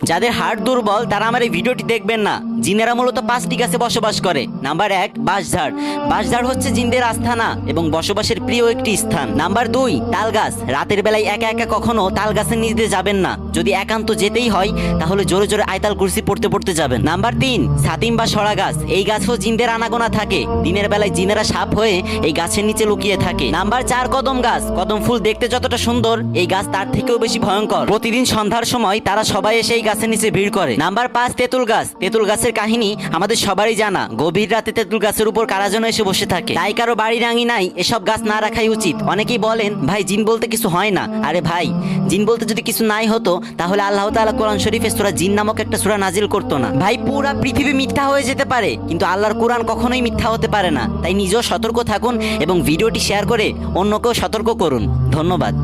যাদের হার্ট দুর্বল তারা আমার এই ভিডিওটি দেখবেন না। জিনেরা মূলত 5টি গাছে বসবাস করে। নাম্বার 1, বাঁশঝাড়। বাঁশঝাড় হচ্ছে জিনদের আস্থানা এবং বসবাসের প্রিয় একটি স্থান। নাম্বার 2, তাল গাছ। রাতের বেলায় একা একা কখনো তাল গাছের নিচে যাবেন না। যদি একান্ত যেতেই হয় তাহলে জোরে জোরে আয়তাল কুরসি পড়তে পড়তে যাবেন। নাম্বার 3, ছাতিম বা সরা গাছ। এই গাছেও জিনদের আনাগোনা থাকে। দিনের বেলায় জিনেরা সাপ হয়ে এই গাছের নিচে লুকিয়ে থাকে। নাম্বার 4, কদম গাছ। কদম ফুল দেখতে যতটা সুন্দর, এই গাছ তার থেকেও বেশি ভয়ঙ্কর। প্রতিদিন সন্ধ্যার সময় তারা সবাই এসে এই গাছের নিচে ভিড় করে। নাম্বার 5, তেঁতুল গাছ। তেঁতুল গাছের কাহিনী আমাদের সবারই জানা। গভীর রাতে তেঁতুল গাছের উপর কারা যেন এসে বসে থাকে। তাই কারো বাড়ি রাঙি নাই এসব গাছ না রাখাই উচিত। অনেকেই বলেন ভাই জিন বলতে কিছু হয় না। আরে ভাই, জিন বলতে যদি কিছু নাই হতো তাহলে আল্লাহ তাআলা কোরআন শরীফে সূরা জিন নামক একটা সূরা নাজিল করতো না। ভাই পুরা পৃথিবী মিথ্যা হয়ে যেতে পারে কিন্তু আল্লাহর কোরআন কখনোই মিথ্যা হতে পারে না। তাই নিজেও সতর্ক থাকুন এবং ভিডিওটি শেয়ার করে অন্যকেও সতর্ক করুন। ধন্যবাদ।